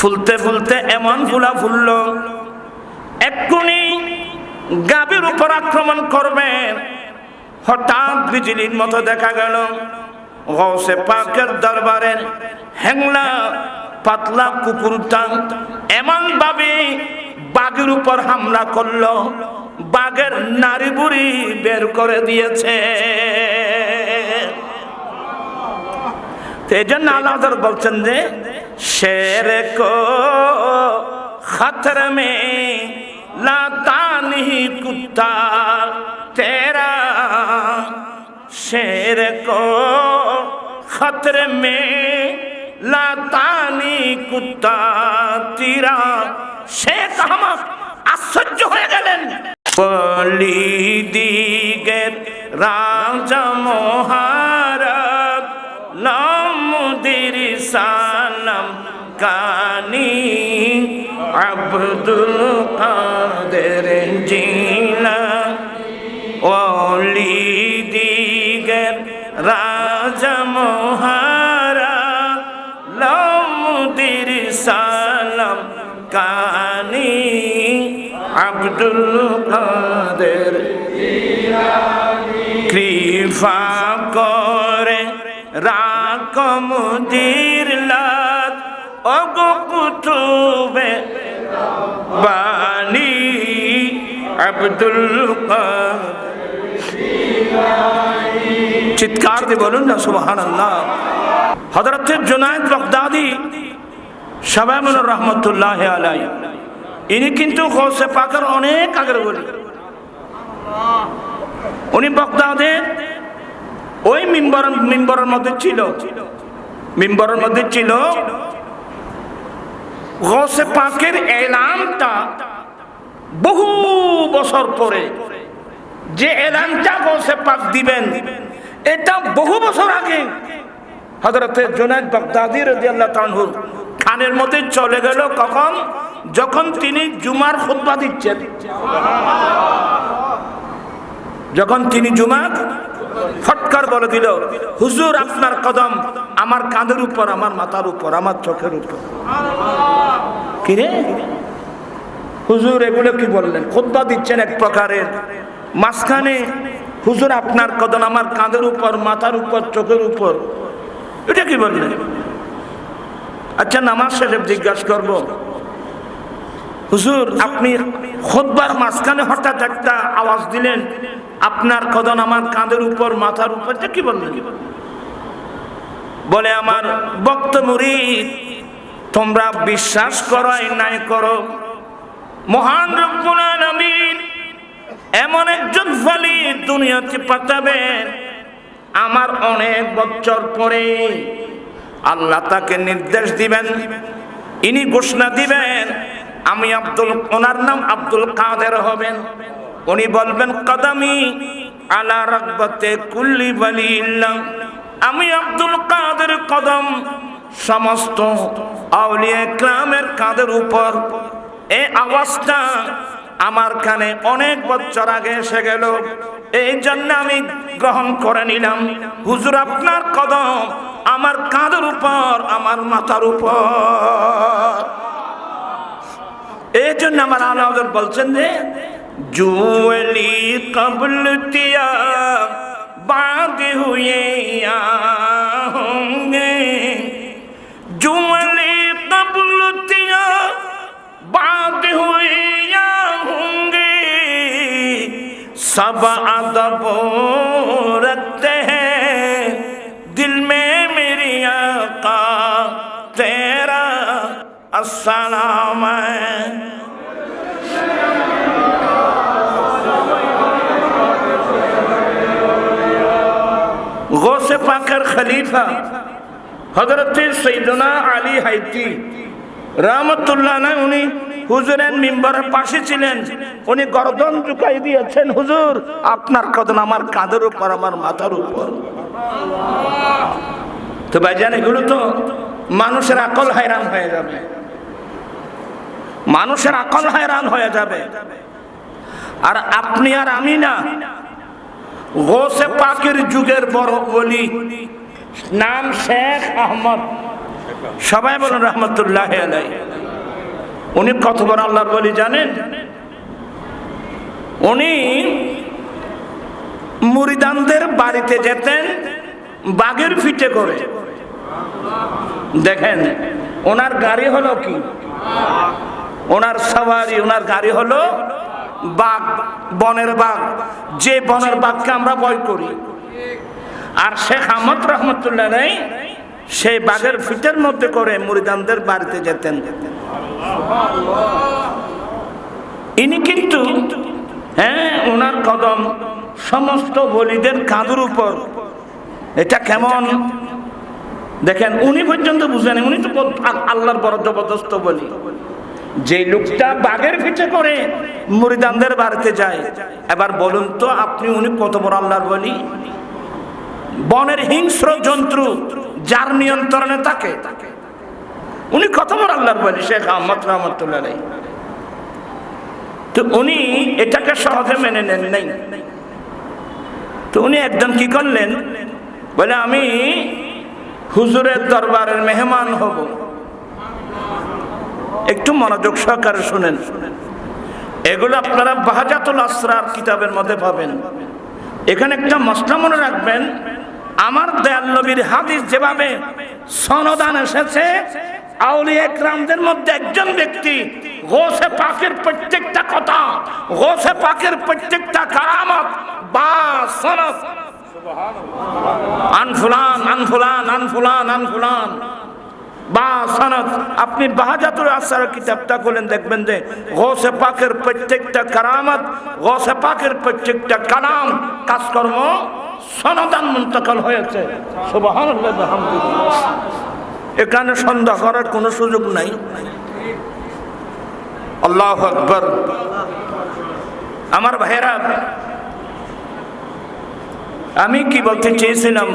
ফুলতে ফুলতে এমন ফুলা ফুলল এক্ষুনি গাভীর উপর আক্রমণ করবেন। হঠাৎ বিজলির মতো দেখা গেল গৌসে পাকের দরবারের হ্যাংলা পাতলা কুকুরটা এমন ভাবে বাঘের উপর হামলা করলো, বাঘের নাড়ি বুড়ি বের করে দিয়েছে। এই জন্য আল্লাহ বলছেন যে শের কো খতরে মে লাতা नहीं कुत्ता तेरा, शेर को खतरे में लाता नहीं कुत्ता तेरा। শেখ আহমদ আশ্চর্য হয়ে গেলেন। বলি দিগের রাজা মহারাজ নামুদির সালাম কানি আব্দুল কাদের জিলানী, ওলি দিগের রাজা মহারাজ নামুদির সালাম কানি আব্দুল কাদের জিলানী। কৃপা করে রাকমুদির লাত ওগো কুতুবে বানি আব্দুল কাদের জিলানী। চিৎকার দিয়ে বলুন না সুবহানাল্লাহ। হযরত জুনায়েদ বাগদাদি শাবাবুর রহমাতুল্লাহ আলাইহি, ইনি কিন্তু গৌসে পাকের অনেক আগের বলি। উনি বাগদাদের ওই মিম্বরের মধ্যে ছিল গৌসে পাকের এলানটা বহু বছর পরে যে এলানটা গৌসে পাক দিবেন, এটা বহু বছর আগে হযরত জুনায়েদ বাগদাদি রাদিয়াল্লাহু তাআলা খানের মধ্যে চলে গেল। কখন? যখন তিনি জুমার খুতবা দিচ্ছেন। যখন তিনি জুমার ফটকার বলে দিল, হুজুর আপনার কদম আমার কাঁধের উপর, আমার মাথার উপর, আমার চোখের উপর। কিরে হুজুর এগুলো কি বললেন? খুতবা দিচ্ছেন এক প্রকারের, মাঝখানে হুজুর আপনার কদম আমার কাঁধের উপর, মাথার উপর, চোখের উপর, এটা কি বললেন? আচ্ছা নামাজ শেষে জিজ্ঞাসা করবো, হুজুর আপনি খুতবার মাঝখানে হঠাৎ একটা আওয়াজ দিলেন আপনার কদম আমার কাঁধের উপর, মাথার উপর, এটা কি বললেন? বলে আমার ভক্ত মুরিদ তোমরা বিশ্বাস করো নাই করো, মহান রব্বুল আলামিন এমন একজন ওলি দুনিয়াতে পাঠাবেন, আমার অনেক বছর পরে আল্লাহ তাকে নির্দেশ দিবেন, ইনি ঘোষণা দিবেন আমি ওনার নাম আব্দুল কাদের হবেন। উনি বলবেন কদমি আলা রাগবাতে কুল্লি ওয়ালিল্লাহ, আমি আব্দুল কাদের কদম সমস্ত আউলিয়া কিরামের কাদের উপর। এই আওয়াজটা আমার কানে অনেক বছর আগে এসে গেল, এই জন্য আমি গ্রহণ করে নিলাম। হুজুর আপনার কদম আমার কাঁধের উপর, আমার মাথার উপর। এই জন্য আমার আল্লাহ বলছেন যে জুয়েলি কবল তিয়া বাদ হুয়ে হোঙ্গে, জুয়েলি কবল তিয়া बात हुई या होंगे, सब अदब रखते हैं दिल में मेरी आका तेरा अस्सलाम है। गौसे पाकर खलीफा हजरत सैयदना আলী হাইতি রাহমাতুল্লাহ আলাইহি, উনি হুজুরের মিম্বরের পাশে ছিলেন। উনি গর্দন ঝুঁকাই দিয়েছেন, হুজুর আপনার কদম আমার কাঁধের উপর, আমার মাথার উপর। তো ভাইজান এগুলো তো মানুষের আকল হায়রান হয়ে যাবে, মানুষের আকল হায়রান হয়ে যাবে। আর আপনি আর আমি না, গৌসে পাকের যুগের বড় ওলি, নাম শেখ আহমদ সবাই বলেন রহমতুল্লাহ আলাইহি। উনি কত বড় আল্লাহর ওলি জানেন? উনি মুরিদানদের বাড়িতে যেতেন বাঘের পিঠে করে। দেখেন ওনার গাড়ি হলো কি, ওনার সওয়ারি, ওনার গাড়ি হলো বাঘ, বনের বাঘ, যে বনের বাঘকে আমরা ভয় করি। আর শেখ আহমদ রহমতুল্লাহ আলাইহি সেই বাঘের পিঠের মধ্যে করে মুরিদানদের বাড়িতে যেতেন। ইনি কিন্তু ওনার কদম সমস্ত ওলিদের কাঁধের উপর। এটা কেমন দেখেন, উনি পর্যন্ত বুঝেন, উনি তো আল্লাহর বড় জবরদস্ত বলি। যে লোকটা বাঘের পিঠে করে মুরিদানদের বাড়িতে যায়, এবার বলুন তো আপনি উনি কত বড় আল্লাহর বলি? বনের হিংস্র জন্তু যার নিয়ন্ত্রণে থাকে, উনি কত বড় আল্লাহর বলি শেখ আহমদ রহমতুল্লাহ আলাইহি। তো উনি এটাকে সহজে মেনে নেন নাই। তো উনি একদম কি করলেন, বলে আমি হুজুরের দরবারের মেহমান হব। একটু মনোযোগ সহকারে শুনেন, এগুলো আপনারা বাহাজাতুল আসরার কিতাবের মধ্যে পাবেন। এখানে একটা মসলা মনে রাখবেন, আমার দয়াল নবীর হাদিস যেভাবে সনদান এসেছে, আউলিয়া ইকরামদের মধ্যে একজন ব্যক্তি গৌসে পাকের প্রত্যেকটা কথা, গৌসে পাকের প্রত্যেকটা কারামত বা সনদ, আন ফুলান আন ফুলান আন ফুলান আন ফুলান বা সনদ, আপনি বাহাজাতুল আসরার কিতাবটা খুলেন, দেখবেন যে গৌসে পাকের প্রত্যেকটা কারামত, গৌসে পাকের প্রত্যেকটা কালাম, কাজকর্ম সনদান মুন্তকাল হয়েছে। সুবহানাল্লাহ আলহামদুলিল্লাহ। এখানে সন্দেহ করার কোনো সুযোগ নাই। আল্লাহু আকবার। আমার ভাইয়েরা, আমি কি বলতে চেয়েছিলাম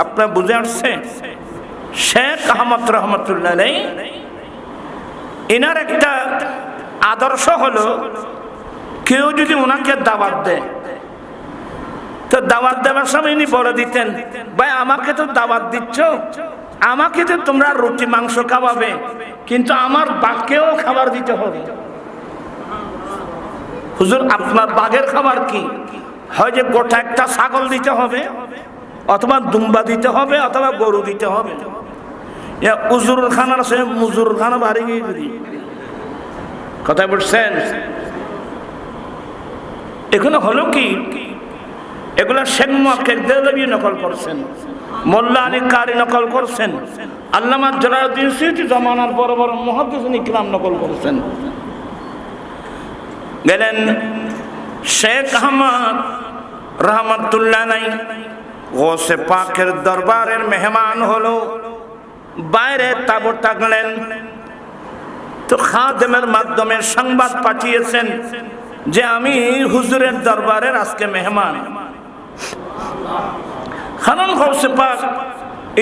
আপনারা বুঝে আসছে? শেখ আহমদ রহমতুল্লাহ আলাইহি এনার একটা আদর্শ হলো, কেউ যদি ওনাকে দাওয়াত দেয়, তো দাওয়াত দেওয়ার সময় ইনি বলে দিতেন, ভাই আমাকে তো দাওয়াত দিচ্ছ, আমাকে তো তোমরা রুটি মাংস খাওয়াবে, কিন্তু আমার বাঘকেও খাবার দিতে হবে। হুজুর আপনার বাঘের খাবার কি? হয় যে গোটা একটা ছাগল দিতে হবে, অথবা দুম্বা দিতে হবে, অথবা গরু দিতে হবে। উজুর খানার সে মুজুর খানা বাড়ি গিয়ে দিই, কথা বলছেন? এগুলো হলো কি, এগুলা শেখ মুহাক্কিক দেহলভী নকল করছেন, মোল্লা আলী কারি নকল করছেন, আল্লামা জালালউদ্দিন সুয়ুতী জমানার বড় বড় মুহাদ্দিসিন ইকরাম নকল করছেন। গেলেন শেখ আহমদ রহমতুল্লাহ আলাইহি গৌসে পাকের দরবারের মেহমান হলো, বাইরে তাঁবু টাঙলেন। তো খাদেমের মাধ্যমে সংবাদ পাঠিয়েছেন যে আমি হুজুরের দরবারের আজকে মেহমান। কারণ গৌসে পাক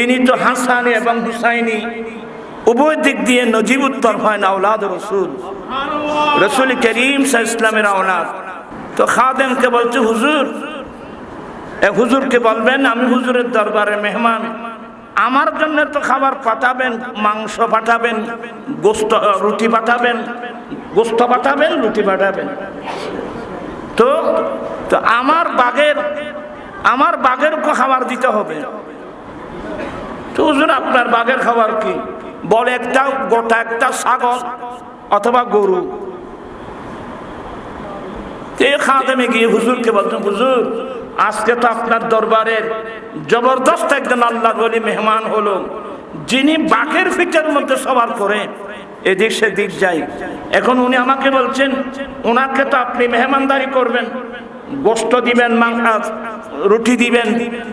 ইনি তো হাসানি এবং হুসাইনি উভয় দিক দিয়ে নজিবুত্তর হয় না, আওলাদ রসুল, রসুল করিম সাল্লাল্লাহু আলাইহি ওয়াসাল্লামের আওলাদ। তো খাদেমকে বলছে, হুজুর, হুজুরকে বলবেন আমি হুজুরের দরবারে মেহমান, আমার জন্য তো খাবার পাঠাবেন, মাংস পাঠাবেন, গোস্ত রুটি পাঠাবেন, গোস্ত পাঠাবেন, রুটি পাঠাবেন। তো তো আমার বাঘের খাবার দিতে হবে। তো হুজুর আপনার বাঘের খাবার কি? বলে একটা গোটা একটা ছাগল অথবা গরু। এই খাদেমে গিয়ে হুজুরকে বলতেন, হুজুর আজকে তো আপনার দরবারের জবরদস্ত একজন আল্লাহর ওলি মেহমান হলো, যিনি বাঘের পিঠের মধ্যে সবার করে এদিক সেদিক যাই। এখন উনি আমাকে বলছেন ওনাকে তো আপনি মেহমানদারি করবেন, গোস্ত দিবেন, রুটি দিবেন,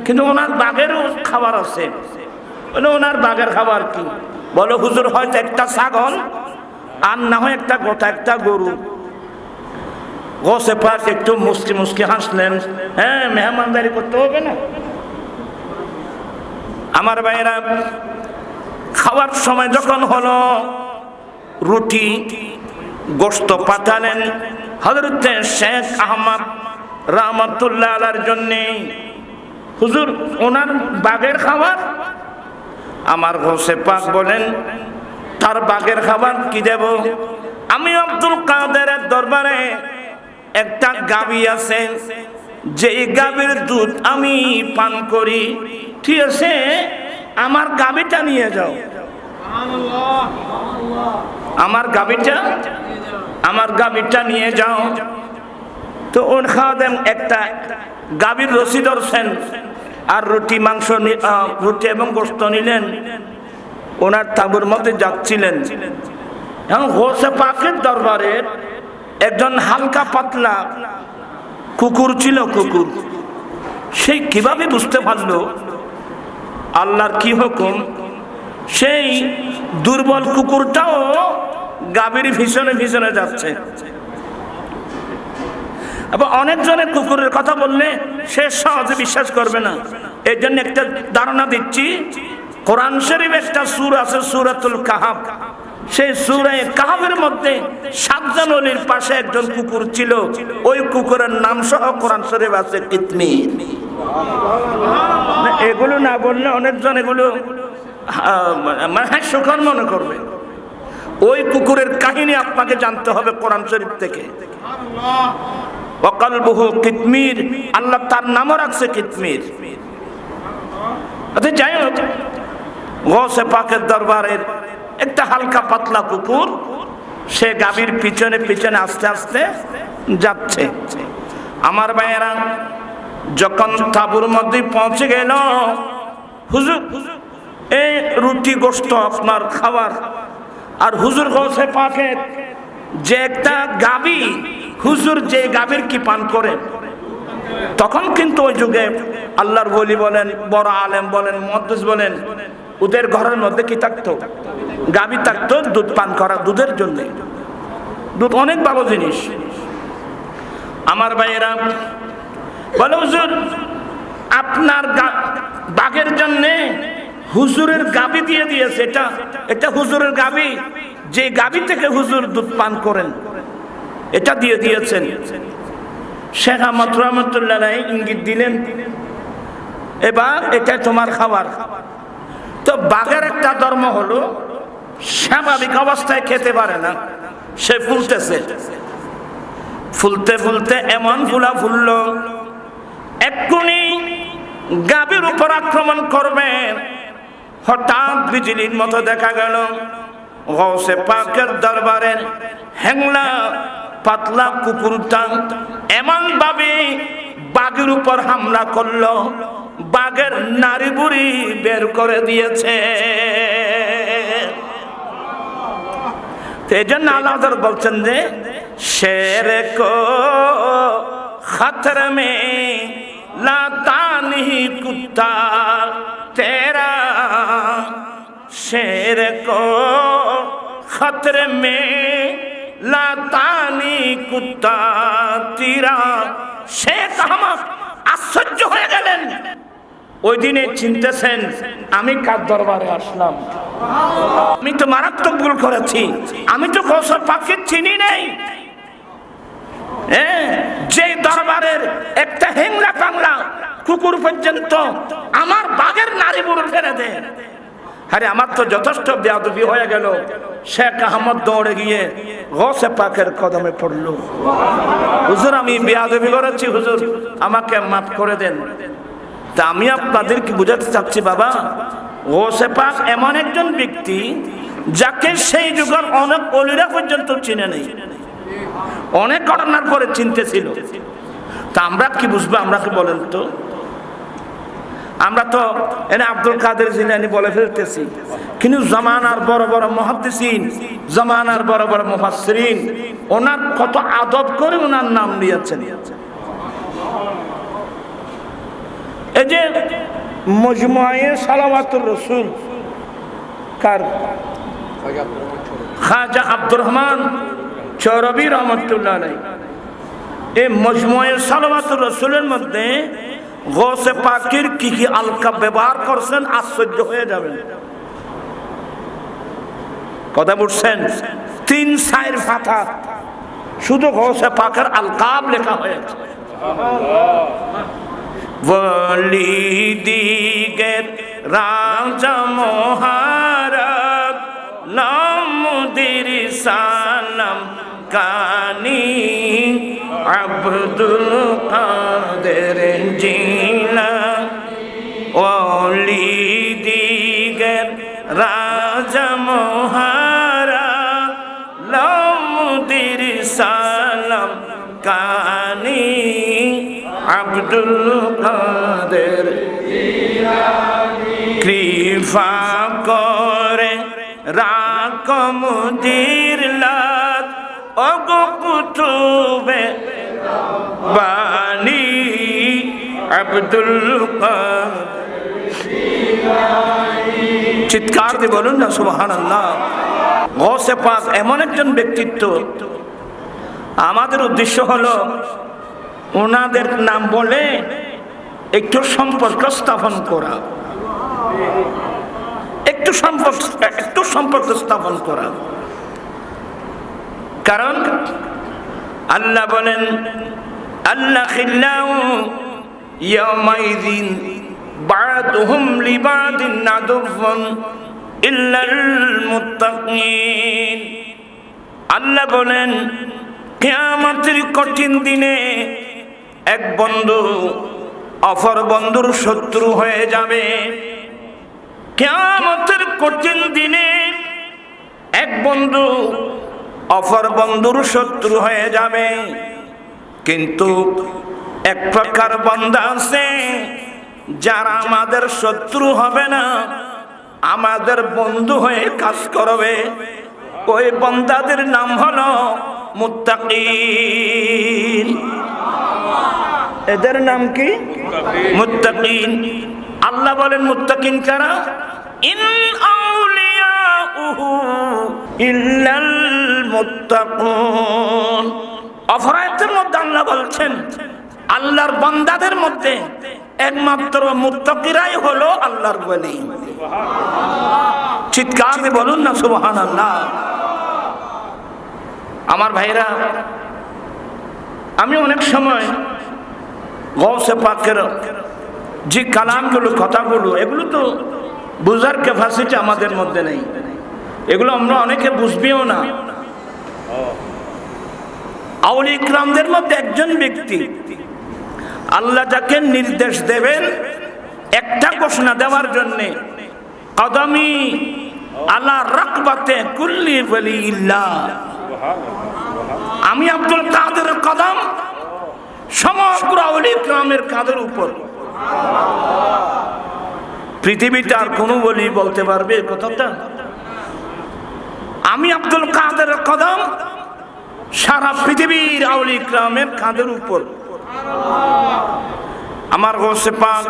কিন্তু ওনার বাঘেরও খাবার আছে। ওনার বাঘের খাবার কি? বলো হুজুর হয়তো একটা ছাগল, আর না হয় একটা গোটা একটা গরু। গৌসে পাক একটু মুস্কি মুস্কি হাসলেন, হ্যাঁ মেহমানদারি করতে হবে না। আমার ভাইয়েরা, খাওয়ার সময় যখন হলো, রুটি গোস্ত পাঠালেন হযরত শেখ আহমদ রহমতুল্লাহ আলাইহির জন্য। হুজুর ওনার বাঘের খাবার আমার গৌসে পাক বলেন তার বাঘের খাবার কি দেব? আমি আব্দুল কাদেরের দরবারে একটা গাভী আছে, যেই গাভীর দুধ আমি পান করি, ঠিক আছে, আমার গাভীটা নিয়ে যাও, আমার গাভীটা নিয়ে যাও। তো ওর খাওয়াদেন একটা গাভীর রশি ধরছেন আর রুটি মাংস রুটি এবং গোশত নিলেন, ওনার তাঁবুর মধ্যে যাচ্ছিলেন। এখন গৌসে পাকের দরবারের একজন হালকা পাতলা কুকুর ছিল, কুকুর। সেই কিভাবে বুঝতে পারলো আল্লাহর কি হুকুম? সেই দুর্বল কুকুরটাও গাভীর পিছনে পিছনে যাচ্ছে। আবার অনেকজনের কুকুরের কথা বললে সে সহজে বিশ্বাস করবে না। এই জন্য একটা ধারণা দিচ্ছি, কোরআন শরীফ একটা সূরা আছে, সূরাতুল কাহাফ। সেই সূরা কাহাফের মধ্যে 7 জন ওলির পাশে একজন কুকুর ছিল, ওই কুকুরের নাম সহ কোরআন শরীফ আছে কিতমির। এগুলো না বললে অনেকজন এগুলো মানে হাস্যকর মনে করবে। ওই কুকুরের কাহিনী আপনাকে জানতে হবে কোরআন শরীফ থেকে। ওয়াকালবুহু কিতমির, আল্লাহ তার নামও রাখছে কিতমির। আচ্ছা যাই হোক, গৌসে পাকের দরবারের একটা হালকা পাতলা কুকুর, সে গাভীর পিছনে পিছনে আস্তে আস্তে যাচ্ছে। আমার ভাইয়েরা যখন তাঁবুর মধ্যে পৌঁছে গেল, হুজুর এই রুটি গোশত আপনার খাবার, আর হুজুর গৌসে পাকের যে একটা গাভী, হুজুর যে গাভীর কি পান করে। তখন কিন্তু ওই যুগে আল্লাহর ওলি বলেন, বড় আলেম বলেন, মুহাদ্দিস বলেন, ওদের ঘরের মধ্যে কি থাকতো? গাভী থাকতো, দুধ পান করা, দুধের জন্য। দুধ অনেক ভালো জিনিস। আমার ভাইয়েরা বলে, হুজুর আপনার বাঘের জন্য হুজুরের গাভী দিয়ে দিয়েছে, এটা হুজুরের গাভী, যে গাভী থেকে হুজুর দুধ পান করেন, এটা দিয়ে দিয়েছেন। শেখ আহমদ রহমতুল্লাহ ইঙ্গিত দিলেন, এবার এটা তোমার খাবার। তো বাঘের একটা ধর্ম হলো স্বাভাবিক অবস্থায় খেতে পারে না, সে ফুলতেছে, ফুলতে ফুলতে এমন ফুলা ফুলল, এক্ষুনি গাভীর উপর আক্রমণ করবেন। হঠাৎ বিজলির মতো দেখা গেল গৌসে পাকের দরবারের হ্যাংলা পাতলা কুকুরটা এমন ভাবে বাঘের উপর হামলা করলো, বাঘের নাড়ি বুড়ি বের করে দিয়েছে। এই জন্য আল্লাহ বলছেন যে শের কো খতর মে লাতানি কুত্তা তেরা, শের কো খতর মে লাতানি কুত্তা তেরা। শেখ আহমদ আশ্চর্য হয়ে গেলেন, ওই দিনে চিনতেছেন আমি কার দরবারে আসলাম, আমি তো মারাত্মক ভুল করেছি, আমি তো গৌসে পাককে চিনি নাই। যে দরবারের একটা হেংলা পাংলা কুকুর পর্যন্ত আমার বাঘের নারী বুড়ো ফেলে দেয়। আরে আমার তো যথেষ্ট বেয়াদবি হয়ে গেল। শেখ আহমদ দৌড়ে গিয়ে গৌসে পাকের কদমে পড়ল, হুজুর আমি বেয়াদবি করেছি, হুজুর আমাকে মাফ করে দেন। তা আমি আপনাদেরকে বুঝাতে চাচ্ছি, বাবা গৌসে পাক এমন একজন ব্যক্তি যাকে সেই যুগের অনেক ওলিরা পর্যন্ত চিনে নেই, অনেক ঘটনার পরে চিনতেছিল। তা আমরা কি বুঝবো? আমরা কি বলেন তো? আমরা তো এনে আব্দুল কাদের জিলানী বলে ফেলতেছি, কিন্তু জামানার বড় বড় মুহাদ্দিসিন, জামানার বড় বড় মুফাসসিরিন ওনার কত আদব করে ওনার নাম দিয়েছেন। এই যে মজমুয়ে সালাওয়াতুর রাসূল কার খাজা আব্দুর রহমান চৌরবি রহমতুল্লাহ আলাইহি, এই মজমুয়ে সালাওয়াতুর রাসূলের মধ্যে গৌসে পাকের কি কি আলকাব ব্যবহার করছেন, আশ্চর্য হয়ে যাবেন। কথা বুঝছেন? 3-4 পাতা শুধু গৌসে পাকের আলকাব লেখা হয়েছে। ওলি দিগের রাজা মহারাজ নামুদের সালাম কানি আব্দুল কাদের জিলানী ওলি দিগের রাজা মহারাজ নামুদের সালাম কানি আব্দুল কাদের কৃপা করে রাকমুদির লাত ওগো কুতুবে বানি আব্দুল চিৎকার দিয়ে বলুন না সুবহানাল্লাহ। গৌসে পাক এমন একজন ব্যক্তিত্ব, আমাদের উদ্দেশ্য হলো ওনাদের নাম বলে একটু সম্পর্ক স্থাপন করা, একটু সম্পর্ক স্থাপন করা। কারণ আল্লাহ বলেন আল্লাহ খিল্লাউ ইয়াউমাইযিন বা'দুহুম লিবা'দিন আদুওয়ুন ইল্লাল মুত্তাকিন। আল্লাহ বলেন কিয়ামতের কঠিন দিনে এক বন্ধু অপর বন্ধুর শত্রু হয়ে যাবে। কিয়ামতের কঠিন দিনে এক বন্ধু অপর বন্ধুর শত্রু হয়ে যাবে। কিন্তু এক প্রকার বান্দা আছে যারা আমাদের শত্রু হবে না, আমাদের বন্ধু হয়ে কাজ করবে। ওই বান্দাদের নাম হলো মুত্তাকিন। এদের নাম কি? মুত্তাকিন। আল্লাহ বলেন মুত্তাকিন কারা? ইন আউলিয়াউহু ইল্লাল মুত্তাকুন। অপরাধের মধ্যে আল্লাহ বলছেন আল্লাহর বান্দাদের মধ্যে একমাত্র মুত্তাকিরাই হলো আল্লাহর ওলি। চিৎকার দিয়ে বলুন না সুবহানাল্লাহ। আমার ভাইরা, আমি অনেক সময় গৌসে পাকের যে কালামগুলো, কথাগুলো, এগুলো তো বুঝার ক্যাপাসিটি আমাদের মধ্যে নেই। এগুলো আমরা অনেকে বুঝবেও না। আউলিয়া ইকরামদের মধ্যে একজন ব্যক্তি আল্লাহ যাকে নির্দেশ দেবেন একটা ঘোষণা দেওয়ার জন্য, কদমি আলা রাকবাতে কুল্লি ওয়ালিল্লাহ, আমি আব্দুল কাদের কদম সমগ্র আউলিয়া ইকরামের কাদের উপর। পৃথিবীতে আর কোনো ওলি বলতে পারবে কথাটা? আমি আব্দুল কাদের কদম সারা পৃথিবীর আউলিয়া ইকরামের কাদের উপর। আমার গৌসে পাক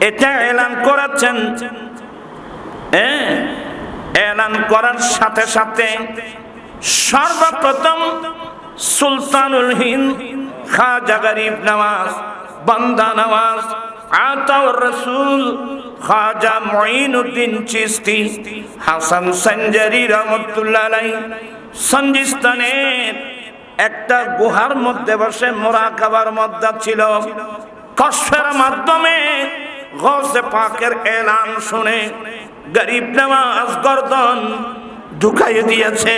এটা এলান করেছেন। এলান করার সাথে সাথে সর্বপ্রথম সুলতানুল হিন্দ খাজা গরিব নওয়াজ বান্দা নওয়াজ আতাউর রাসূল খাজা মুঈনুদ্দিন চিশতি হাসান সঞ্জারি রহমাতুল্লাহ আলাইহি সঞ্জিস্তানের একটা গুহার মধ্যে বসে মুরাকাবার মধ্যে ছিল। কষ্টের মাধ্যমে গৌসে পাকের এলান শুনে গরিব নওয়াজ গর্দন ঢুকাই দিয়েছে।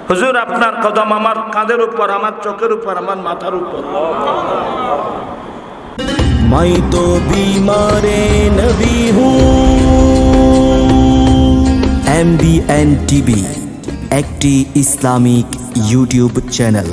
হুজুর আপনার কদম আমার কাঁধের উপর, আমার চোখের উপর, আমার মাথার উপর। मैं तो बीमारे नबी हूँ। MBN TV একটি ইসলামিক ইউটিউব চ্যানেল।